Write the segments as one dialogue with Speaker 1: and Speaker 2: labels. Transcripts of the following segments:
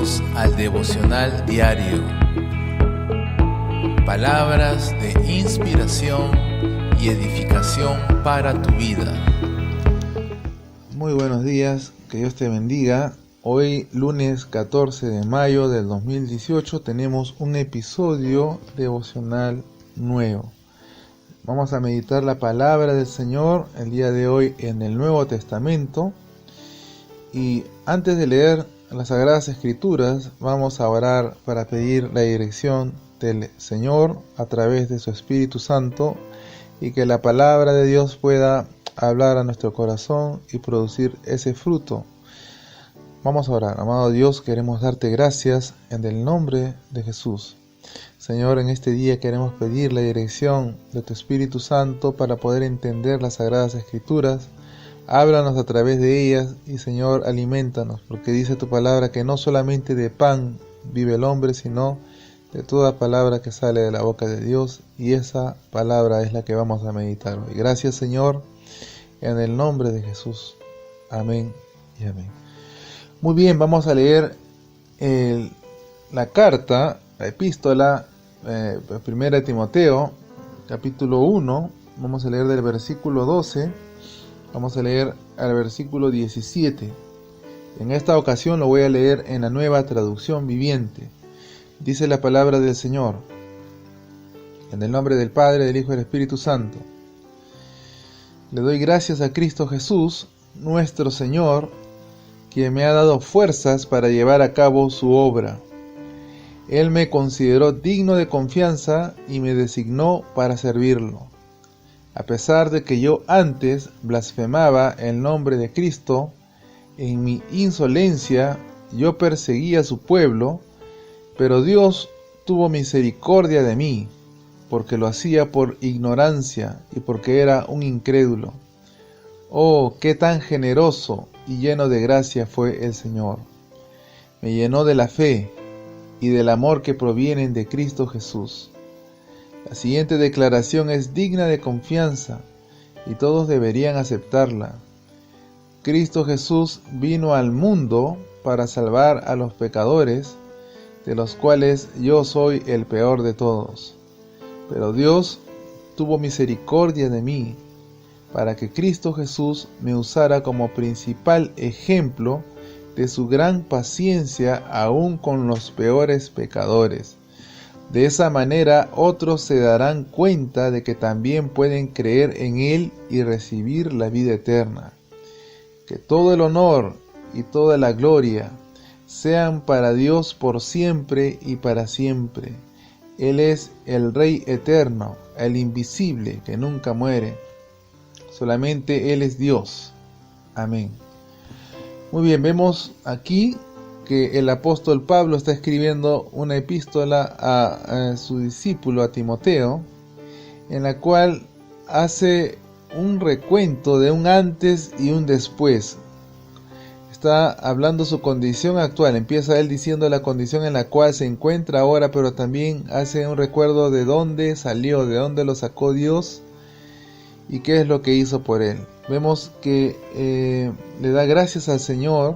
Speaker 1: Bienvenidos al devocional diario. Palabras de inspiración y edificación para tu vida.
Speaker 2: Muy buenos días, que Dios te bendiga. Hoy, lunes 14 de mayo del 2018, tenemos un episodio devocional nuevo. Vamos a meditar la palabra del Señor el día de hoy en el Nuevo Testamento. Y antes de leer las Sagradas Escrituras, vamos a orar para pedir la dirección del Señor a través de su Espíritu Santo y que la palabra de Dios pueda hablar a nuestro corazón y producir ese fruto. Vamos a orar. Amado Dios, queremos darte gracias en el nombre de Jesús. Señor, en este día queremos pedir la dirección de tu Espíritu Santo para poder entender las Sagradas Escrituras. Háblanos a través de ellas y, Señor, aliméntanos, porque dice tu palabra que no solamente de pan vive el hombre, sino de toda palabra que sale de la boca de Dios, y esa palabra es la que vamos a meditar hoy. Gracias, Señor, en el nombre de Jesús. Amén y amén. Muy bien, vamos a leer la carta, la epístola, primera de Timoteo, capítulo 1. Vamos a leer del versículo 12. Vamos a leer al versículo 17. En esta ocasión lo voy a leer en la Nueva Traducción Viviente. Dice la palabra del Señor, en el nombre del Padre, del Hijo y del Espíritu Santo. Le doy gracias a Cristo Jesús, nuestro Señor, quien me ha dado fuerzas para llevar a cabo su obra. Él me consideró digno de confianza y me designó para servirlo. A pesar de que yo antes blasfemaba el nombre de Cristo, en mi insolencia yo perseguía a su pueblo, pero Dios tuvo misericordia de mí, porque lo hacía por ignorancia y porque era un incrédulo. Oh, qué tan generoso y lleno de gracia fue el Señor. Me llenó de la fe y del amor que provienen de Cristo Jesús. La siguiente declaración es digna de confianza y todos deberían aceptarla. Cristo Jesús vino al mundo para salvar a los pecadores, de los cuales yo soy el peor de todos. Pero Dios tuvo misericordia de mí, para que Cristo Jesús me usara como principal ejemplo de su gran paciencia aún con los peores pecadores. De esa manera otros se darán cuenta de que también pueden creer en Él y recibir la vida eterna. Que todo el honor y toda la gloria sean para Dios por siempre y para siempre. Él es el Rey eterno, el invisible, que nunca muere. Solamente Él es Dios. Amén. Muy bien, vemos aquí que el apóstol Pablo está escribiendo una epístola a su discípulo, a Timoteo, en la cual hace un recuento de un antes y un después. Está hablando su condición actual, empieza él diciendo la condición en la cual se encuentra ahora, pero también hace un recuerdo de dónde salió, de dónde lo sacó Dios y qué es lo que hizo por él. Vemos que le da gracias al Señor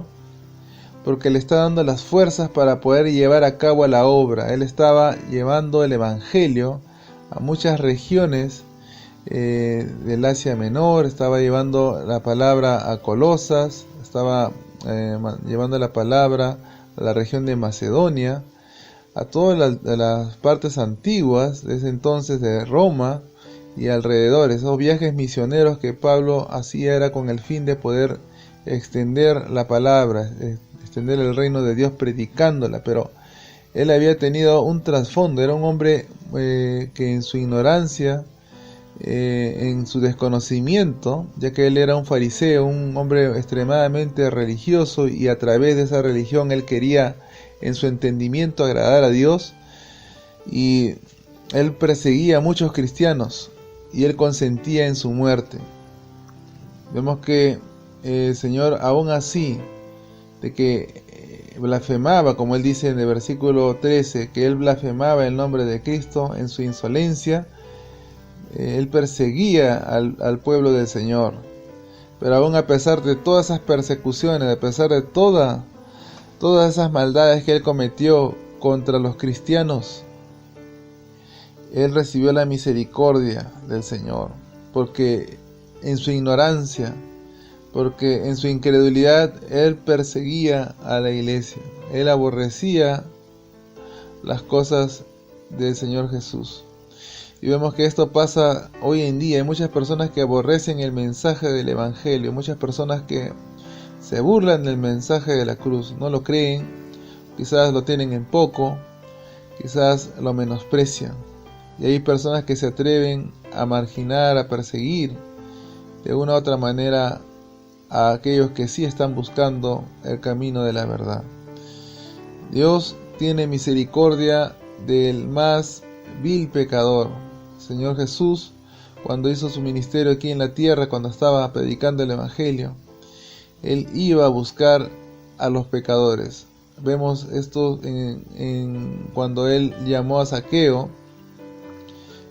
Speaker 2: porque le está dando las fuerzas para poder llevar a cabo la obra. Él estaba llevando el Evangelio a muchas regiones del Asia Menor, estaba llevando la palabra a Colosas, estaba llevando la palabra a la región de Macedonia, a todas las partes antiguas de ese entonces de Roma y alrededor. Esos viajes misioneros que Pablo hacía era con el fin de poder extender la palabra, extender el reino de Dios predicándola, pero él había tenido un trasfondo. Era un hombre que en su ignorancia, en su desconocimiento, ya que él era un fariseo, un hombre extremadamente religioso, y a través de esa religión él quería en su entendimiento agradar a Dios, y él perseguía a muchos cristianos y él consentía en su muerte. Vemos que el Señor, aún así, de que blasfemaba, como él dice en el versículo 13, que él blasfemaba el nombre de Cristo en su insolencia, él perseguía al pueblo del Señor. Pero aún a pesar de todas esas persecuciones, a pesar de toda todas esas maldades que Él cometió contra los cristianos, Él recibió la misericordia del Señor, porque en su ignorancia, porque en su incredulidad, Él perseguía a la iglesia. Él aborrecía las cosas del Señor Jesús. Y vemos que esto pasa hoy en día. Hay muchas personas que aborrecen el mensaje del Evangelio, muchas personas que se burlan del mensaje de la cruz, no lo creen, quizás lo tienen en poco, quizás lo menosprecian. Y hay personas que se atreven a marginar, a perseguir de una u otra manera a aquellos que sí están buscando el camino de la verdad. Dios tiene misericordia del más vil pecador. Señor Jesús, cuando hizo su ministerio aquí en la tierra, cuando estaba predicando el Evangelio, Él iba a buscar a los pecadores. Vemos esto cuando Él llamó a Zaqueo,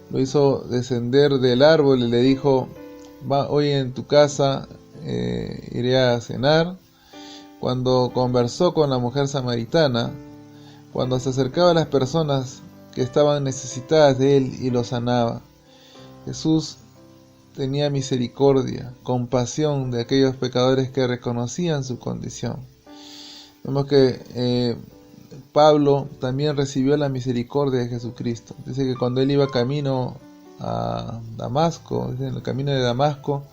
Speaker 2: lo hizo descender del árbol y le dijo: hoy en tu casa iré a cenar. Cuando conversó con la mujer samaritana, cuando se acercaba a las personas que estaban necesitadas de Él y los sanaba, Jesús tenía misericordia, compasión de aquellos pecadores que reconocían su condición. Vemos que Pablo también recibió la misericordia de Jesucristo. Dice que cuando él iba camino a Damasco, en el camino de Damasco,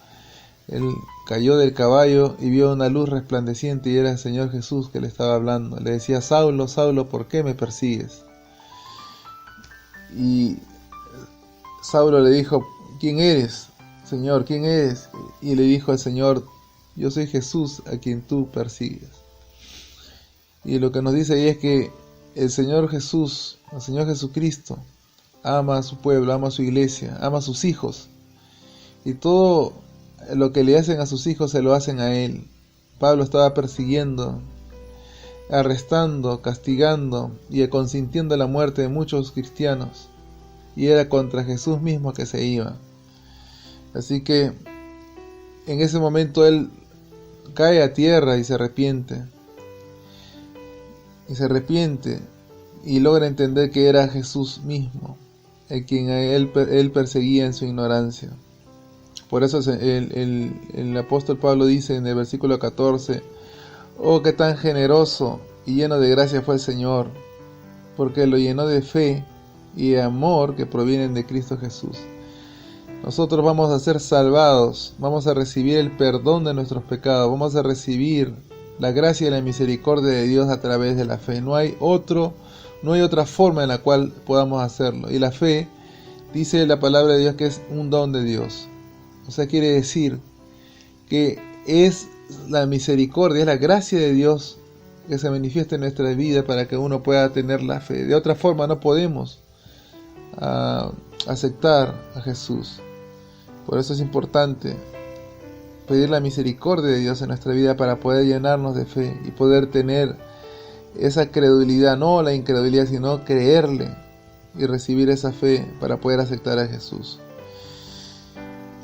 Speaker 2: él cayó del caballo y vio una luz resplandeciente, y era el Señor Jesús que le estaba hablando. Le decía: Saulo, Saulo, ¿por qué me persigues? Y Saulo le dijo: ¿quién eres, Señor? ¿Quién eres? Y le dijo al Señor: yo soy Jesús a quien tú persigues. Y lo que nos dice ahí es que el Señor Jesús, el Señor Jesucristo, ama a su pueblo, ama a su iglesia, ama a sus hijos. Y todo lo que le hacen a sus hijos se lo hacen a Él. Pablo estaba persiguiendo, arrestando, castigando y consintiendo la muerte de muchos cristianos. Y era contra Jesús mismo que se iba. Así que en ese momento él cae a tierra y se arrepiente. Y logra entender que era Jesús mismo el quien él perseguía en su ignorancia. Por eso el apóstol Pablo dice en el versículo 14: oh, qué tan generoso y lleno de gracia fue el Señor, porque lo llenó de fe y de amor que provienen de Cristo Jesús. Nosotros vamos a ser salvados, vamos a recibir el perdón de nuestros pecados, vamos a recibir la gracia y la misericordia de Dios a través de la fe. No hay otra forma en la cual podamos hacerlo. Y la fe, dice la palabra de Dios, que es un don de Dios. O sea, quiere decir que es la misericordia, es la gracia de Dios que se manifiesta en nuestra vida para que uno pueda tener la fe. De otra forma no podemos aceptar a Jesús. Por eso es importante pedir la misericordia de Dios en nuestra vida para poder llenarnos de fe y poder tener esa credulidad, no la incredulidad, sino creerle y recibir esa fe para poder aceptar a Jesús.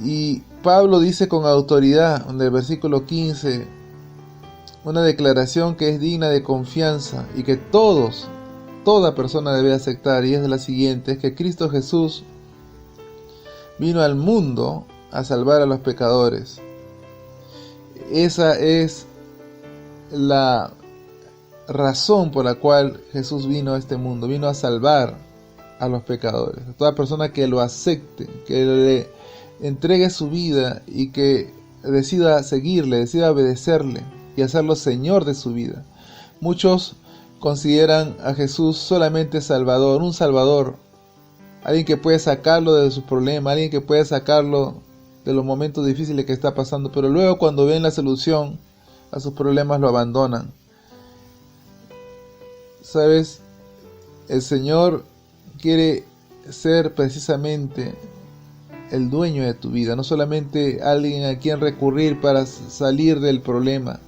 Speaker 2: Y Pablo dice con autoridad en el versículo 15 una declaración que es digna de confianza y que toda persona debe aceptar, y es la siguiente: es que Cristo Jesús vino al mundo a salvar a los pecadores. Esa es la razón por la cual Jesús vino a este mundo, vino a salvar a los pecadores. A toda persona que lo acepte, que le entregue su vida y que decida seguirle, decida obedecerle y hacerlo Señor de su vida. Muchos consideran a Jesús solamente Salvador, un Salvador, alguien que puede sacarlo de sus problemas, alguien que puede sacarlo de los momentos difíciles que está pasando, pero luego cuando ven la solución a sus problemas lo abandonan. ¿Sabes? El Señor quiere ser precisamente el dueño de tu vida, no solamente alguien a quien recurrir para salir del problema,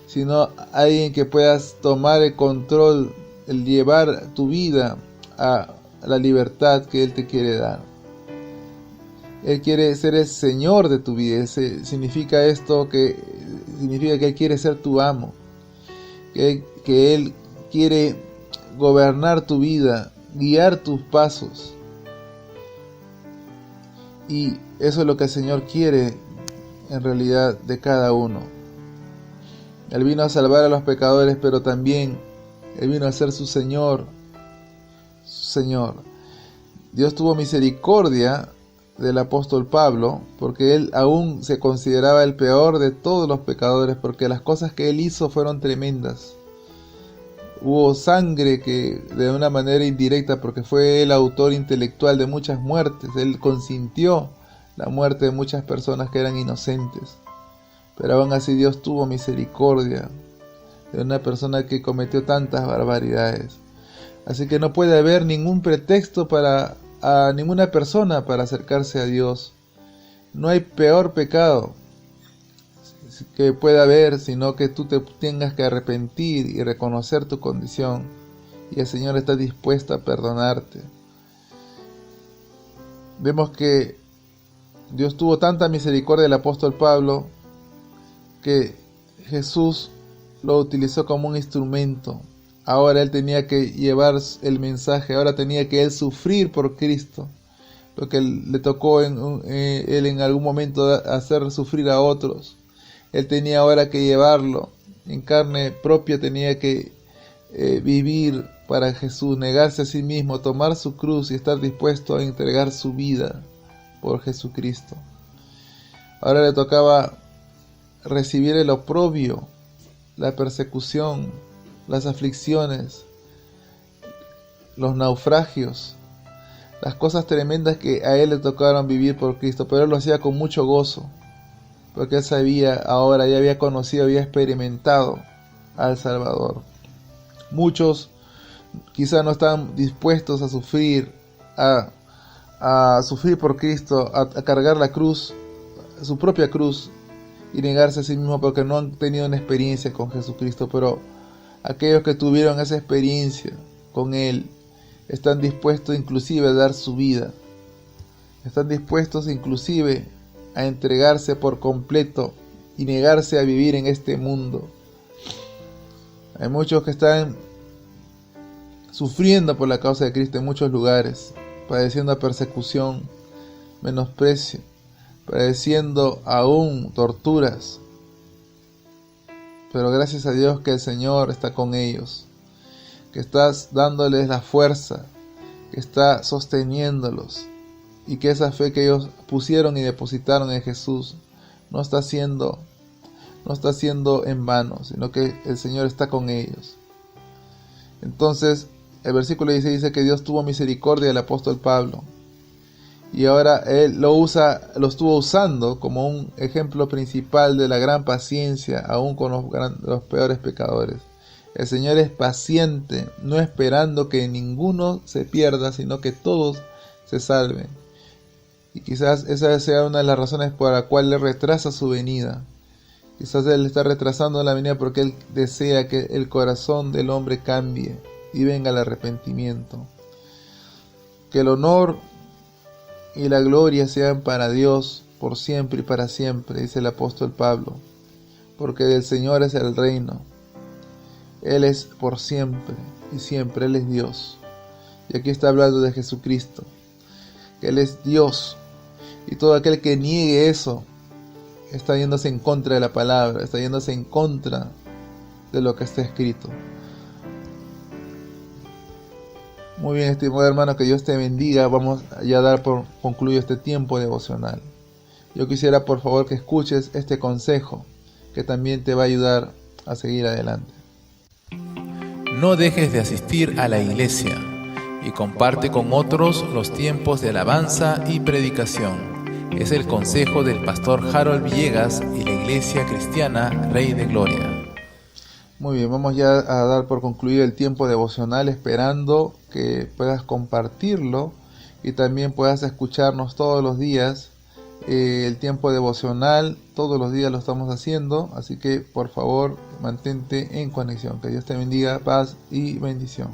Speaker 2: sino alguien que puedas tomar el control, el llevar tu vida a la libertad que Él te quiere dar. Él quiere ser el Señor de tu vida. Significa esto, que significa que Él quiere ser tu amo, que que Él quiere gobernar tu vida, guiar tus pasos. Y eso es lo que el Señor quiere en realidad de cada uno. Él vino a salvar a los pecadores, pero también Él vino a ser su Señor. Dios tuvo misericordia del apóstol Pablo, porque él aún se consideraba el peor de todos los pecadores, porque las cosas que él hizo fueron tremendas. Hubo sangre que de una manera indirecta, porque fue el autor intelectual de muchas muertes. Él consintió la muerte de muchas personas que eran inocentes. Pero aún así Dios tuvo misericordia de una persona que cometió tantas barbaridades. Así que no puede haber ningún pretexto a ninguna persona para acercarse a Dios. No hay peor pecado que pueda haber, sino que tú te tengas que arrepentir y reconocer tu condición. Y el Señor está dispuesto a perdonarte. Vemos que Dios tuvo tanta misericordia del apóstol Pablo que Jesús lo utilizó como un instrumento. Ahora él tenía que llevar el mensaje, ahora tenía que él sufrir por Cristo. Lo que le tocó él en algún momento hacer sufrir a otros. Él tenía ahora que llevarlo en carne propia, tenía que vivir para Jesús, negarse a sí mismo, tomar su cruz y estar dispuesto a entregar su vida por Jesucristo. Ahora le tocaba recibir el oprobio, la persecución, las aflicciones, los naufragios, las cosas tremendas que a él le tocaron vivir por Cristo, pero él lo hacía con mucho gozo, porque él sabía, ahora ya había conocido, había experimentado al Salvador. Muchos quizás no estaban dispuestos a sufrir, a sufrir por Cristo, a cargar la cruz, su propia cruz, y negarse a sí mismo porque no han tenido una experiencia con Jesucristo, pero aquellos que tuvieron esa experiencia con Él están dispuestos inclusive a dar su vida, están dispuestos inclusive a entregarse por completo y negarse a vivir en este mundo. Hay muchos que están sufriendo por la causa de Cristo en muchos lugares, padeciendo persecución, menosprecio, padeciendo aún torturas. Pero gracias a Dios que el Señor está con ellos, que está dándoles la fuerza, que está sosteniéndolos, y que esa fe que ellos pusieron y depositaron en Jesús no está siendo en vano, sino que el Señor está con ellos. Entonces, el versículo 16 dice que Dios tuvo misericordia del apóstol Pablo, y ahora él lo estuvo usando como un ejemplo principal de la gran paciencia, aún con los peores pecadores. El Señor es paciente, no esperando que ninguno se pierda, sino que todos se salven. Y quizás esa sea una de las razones por la cual Él retrasa su venida. Quizás Él está retrasando la venida porque Él desea que el corazón del hombre cambie y venga el arrepentimiento. Que el honor y la gloria sean para Dios por siempre y para siempre, dice el apóstol Pablo, porque del Señor es el reino. Él es por siempre y siempre, Él es Dios. Y aquí está hablando de Jesucristo, que Él es Dios, y todo aquel que niegue eso está yéndose en contra de la palabra, está yéndose en contra de lo que está escrito. Muy bien, estimado hermano, que Dios te bendiga. Vamos ya a dar por concluido este tiempo devocional. Yo quisiera por favor que escuches este consejo que también te va a ayudar a seguir adelante.
Speaker 1: No dejes de asistir a la iglesia y comparte con otros los tiempos de alabanza y predicación. Es el consejo del pastor Harold Villegas y la Iglesia Cristiana Rey de Gloria.
Speaker 2: Muy bien, vamos ya a dar por concluido el tiempo devocional, esperando que puedas compartirlo y también puedas escucharnos todos los días. El tiempo devocional todos los días lo estamos haciendo, así que por favor mantente en conexión. Que Dios te bendiga, paz y bendición.